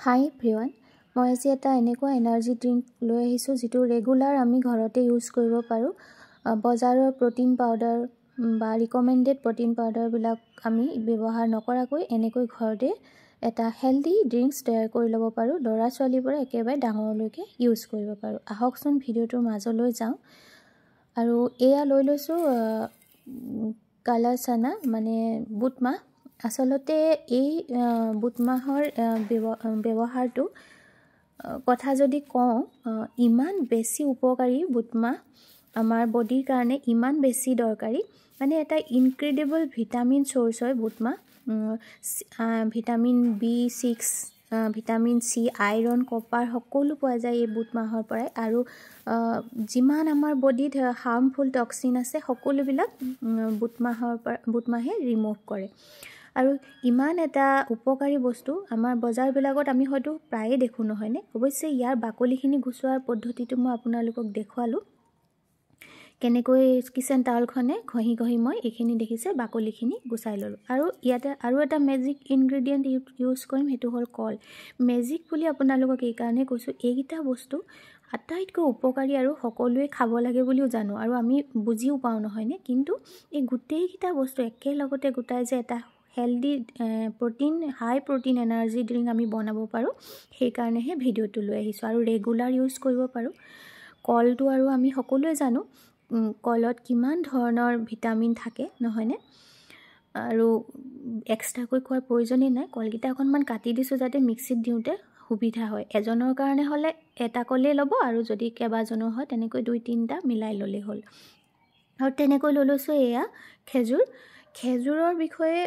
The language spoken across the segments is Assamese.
হাই এভৰিৱান, মই আজি এটা এনেকুৱা এনাৰ্জি ড্ৰিংক লৈ আহিছোঁ যিটো ৰেগুলাৰ আমি ঘৰতে ইউজ কৰিব পাৰোঁ। বজাৰৰ প্ৰটিন পাউডাৰ বা ৰিকমেণ্ডেড প্ৰটিন পাউডাৰবিলাক আমি ব্যৱহাৰ নকৰাকৈ এনেকৈ ঘৰতে এটা হেল্ডি ড্ৰিংকছ তৈয়াৰ কৰি ল'ব পাৰোঁ। ল'ৰা ছোৱালীৰ পৰা একেবাৰে ডাঙৰলৈকে ইউজ কৰিব পাৰোঁ। আহকচোন ভিডিঅ'টোৰ মাজলৈ যাওঁ। আৰু এয়া লৈ লৈছোঁ কালা চানা মানে বুট মাহ। আচলতে এই বুট মাহৰ ব্যৱহাৰটো কথা যদি কওঁ, ইমান বেছি উপকাৰী বুট মাহ আমাৰ বডিৰ কাৰণে, ইমান বেছি দৰকাৰী, মানে এটা ইনক্ৰেডিবল ভিটামিন চ'ৰ্চ হয় বুট মাহ। Vitamin B6, vitamin C, iron, copper সকলো পোৱা যায় এই বুট মাহৰ পৰাই। আৰু যিমান আমাৰ বডিত হাৰ্মফুল টক্সিন আছে সকলোবিলাক বুট মাহে ৰিমুভ কৰে। আৰু ইমান এটা উপকাৰী বস্তু আমাৰ বজাৰবিলাকত আমি হয়তো প্ৰায়ে দেখোঁ, নহয়নে? অৱশ্যে ইয়াৰ বাকলিখিনি গুচোৱাৰ পদ্ধতিটো মই আপোনালোকক দেখুৱালোঁ। কেনেকৈ কিচেন টাৱেলখনে ঘঁহি মই এইখিনি দেখিছে বাকলিখিনি গুচাই ল'লোঁ। আৰু ইয়াতে আৰু এটা মেজিক ইনগ্ৰেডিয়েণ্ট ইউজ কৰিম, সেইটো হ'ল কল। মেজিক বুলি আপোনালোকক এইকাৰণে কৈছোঁ, এইকেইটা বস্তু আটাইতকৈ উপকাৰী আৰু সকলোৱে খাব লাগে বুলিও জানো আৰু আমি বুজিও পাওঁ, নহয়নে? কিন্তু এই গোটেইকেইটা বস্তু একেলগতে গোটাই যে এটা হেল্ডি হাই প্ৰটিন এনাৰ্জি ড্ৰিংক আমি বনাব পাৰোঁ, সেইকাৰণেহে ভিডিঅ'টো লৈ আহিছোঁ। আৰু ৰেগুলাৰ ইউজ কৰিব পাৰোঁ। কলটো আৰু আমি সকলোৱে জানো কলত কিমান ধৰণৰ ভিটামিন থাকে, নহয়নে? আৰু এক্সট্ৰাকৈ খোৱাৰ প্ৰয়োজনেই নাই। কলকেইটা অকণমান কাটি দিছোঁ যাতে মিক্সিত দিওঁতে সুবিধা হয়। এজনৰ কাৰণে হ'লে এটা কলেই ল'ব, আৰু যদি কেইবাজনৰ হয় তেনেকৈ 2-3টা মিলাই ল'লেই হ'ল। আৰু তেনেকৈ লৈ লৈছোঁ এয়া খেজুৰ। খেজুৰৰ বিষয়ে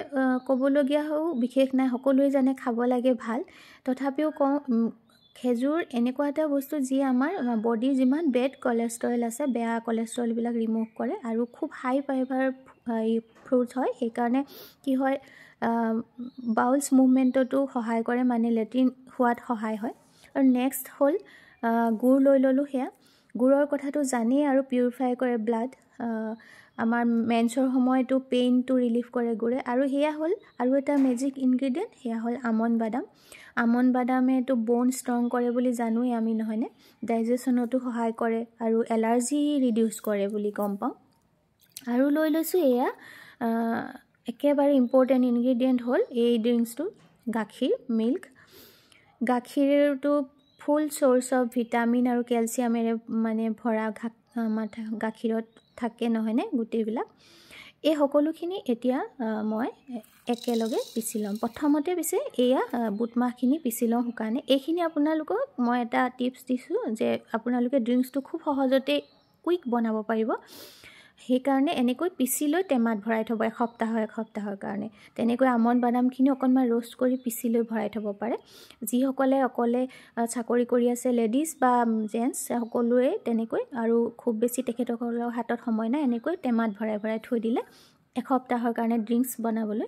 ক'বলগীয়া বিশেষ নাই, সকলোৱে জানে খাব লাগে, ভাল। তথাপিও কওঁ, খেজুৰ এনেকুৱা এটা বস্তু যিয়ে আমাৰ বডিৰ যিমান বেড কলেষ্ট্ৰল আছে, বেয়া কলেষ্ট্ৰলবিলাক ৰিমুভ কৰে। আৰু খুব হাই ফাইবাৰ ফ্ৰুটছ হয়, সেইকাৰণে কি হয়, বাউলছ মুভমেণ্টতো সহায় কৰে, মানে লেট্ৰিন হোৱাত সহায় হয়। আৰু নেক্সট হ'ল গুড় লৈ ল'লোঁ। সেয়া গুড়ৰ কথাটো জানেই, আৰু পিউৰিফাই কৰে ব্লাড। আমাৰ মেন্সৰ সময়তো পেইনটো ৰিলিফ কৰে গুড়ে। আৰু সেয়া হ'ল আৰু এটা মেজিক ইনগ্ৰেডিয়েণ্ট, সেয়া হ'ল আমণ্ড বাদাম। আমণ্ড বাদামেতো ব'ন ষ্ট্ৰং কৰে বুলি জানোৱেই আমি, নহয়নে? ডাইজেশ্যনতো সহায় কৰে আৰু এলাৰ্জি ৰিডিউচ কৰে বুলি গম পাওঁ। আৰু লৈ লৈছোঁ এয়া একেবাৰে ইম্পৰ্টেণ্ট ইনগ্ৰেডিয়েণ্ট হ'ল এই ড্ৰিংকছটো, গাখীৰ, মিল্ক। গাখীৰটো ফুল চ'ৰ্চ অফ ভিটামিন আৰু কেলছিয়ামেৰে মানে ভৰা আমাৰ গাখীৰত থাকে, নহয়নে? গোটেইবিলাক এই সকলোখিনি এতিয়া মই একেলগে পিচি ল'ম। প্ৰথমতে পিছে এয়া বুট মাহখিনি পিচি লওঁ শুকানে। এইখিনি আপোনালোকক মই এটা টিপছ দিছোঁ যে আপোনালোকে ড্ৰিংকছটো খুব সহজতে কুইক বনাব পাৰিব। সেইকাৰণে এনেকৈ পিচি লৈ টেমাত ভৰাই থ'ব এসপ্তাহৰ কাৰণে। তেনেকৈ আমণ্ড বাদামখিনি অকণমান ৰোষ্ট কৰি পিচি লৈ ভৰাই থ'ব পাৰে। যিসকলে অকলে চাকৰি কৰি আছে, লেডিজ বা জেণ্টছ সকলোৱে তেনেকৈ, আৰু খুব বেছি তেখেতসকলৰ হাতত সময় নাই, এনেকৈ টেমাত ভৰাই থৈ দিলে এসপ্তাহৰ কাৰণে ড্ৰিংকছ বনাবলৈ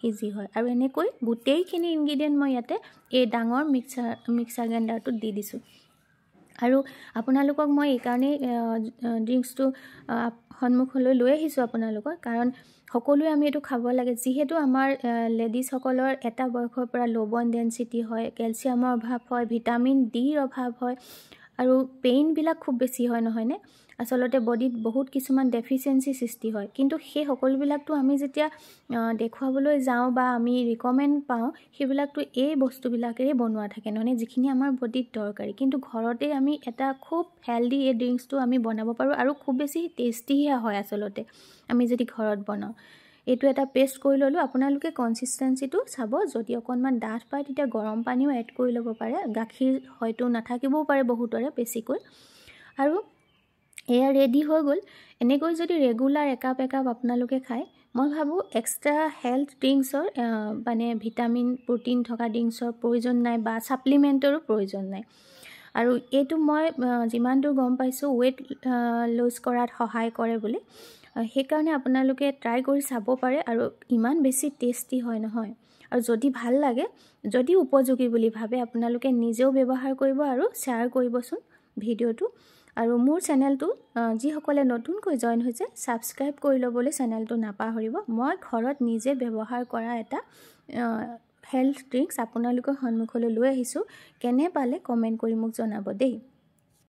ইজি হয়। আৰু এনেকৈ গোটেইখিনি ইনগ্ৰেডিয়েণ্ট মই ইয়াতে এই ডাঙৰ মিক্সাৰ গ্ৰাইণ্ডাৰটোত দি দিছোঁ। আৰু আপোনালোকক মই এইকাৰণেই ড্ৰিংকছটো সন্মুখলৈ লৈ আহিছোঁ আপোনালোকৰ, কাৰণ সকলোৱে আমি এইটো খাব লাগে। যিহেতু আমাৰ লেডিজসকলৰ এটা বয়সৰ পৰা ল' ব'ন ডেনচিটি হয়, কেলছিয়ামৰ অভাৱ হয়, ভিটামিন ডিৰ অভাৱ হয়, আৰু পেইনবিলাক খুব বেছি হয়, নহয়নে? আচলতে বডিত বহুত কিছুমান ডেফিচিয়েঞ্চি সৃষ্টি হয়। কিন্তু সেই সকলোবিলাকতো আমি যেতিয়া দেখুৱাবলৈ যাওঁ বা আমি ৰিকমেণ্ড পাওঁ, সেইবিলাকতো এই বস্তুবিলাকেৰে বনোৱা থাকে, নহয়নে? যিখিনি আমাৰ বডিত দৰকাৰী। কিন্তু ঘৰতে আমি এটা খুব হেল্ডি এই ড্ৰিংকছটো আমি বনাব পাৰোঁ, আৰু খুব বেছি টেষ্টিহে হয় আচলতে আমি যদি ঘৰত বনাওঁ। এইটো এটা পেষ্ট কৰি ল'লোঁ। আপোনালোকে কনচিষ্টেঞ্চিটো চাব, যদি অকণমান ডাঠ পায় তেতিয়া গৰম পানীও এড কৰি ল'ব পাৰে। গাখীৰ হয়তো নাথাকিবও পাৰে বহুতৰে বেছিকৈ। আৰু এয়া ৰেডি হৈ গ'ল। এনেকৈ যদি ৰেগুলাৰ একাপ আপোনালোকে খায়, মই ভাবোঁ এক্সট্ৰা হেল্থ ড্ৰিংকছৰ মানে ভিটামিন প্ৰটিন থকা ড্ৰিংকছৰ প্ৰয়োজন নাই, বা ছাপ্লিমেণ্টৰো প্ৰয়োজন নাই। আৰু এইটো মই যিমান দূৰ গম পাইছোঁ ৱেইট লুজ কৰাত সহায় কৰে বুলি। সেইকাৰণে আপোনালোকে ট্ৰাই কৰি চাব পাৰে, আৰু ইমান বেছি টেষ্টি হয় নহয়। আৰু যদি ভাল লাগে, যদি উপযোগী বুলি ভাবে, আপোনালোকে নিজেও ব্যৱহাৰ কৰিব আৰু শ্বেয়াৰ কৰিবচোন ভিডিঅ'টো। আৰু মোৰ চেনেলটো যিসকলে নতুনকৈ জইন হৈছে, ছাবস্ক্ৰাইব কৰি ল'বলৈ চেনেলটো নাপাহৰিব। মই ঘৰত নিজে ব্যৱহাৰ কৰা এটা হেল্থ ড্ৰিংকছ আপোনালোকৰ সন্মুখলৈ লৈ আহিছোঁ। কেনে পালে কমেণ্ট কৰি মোক জনাব দেই।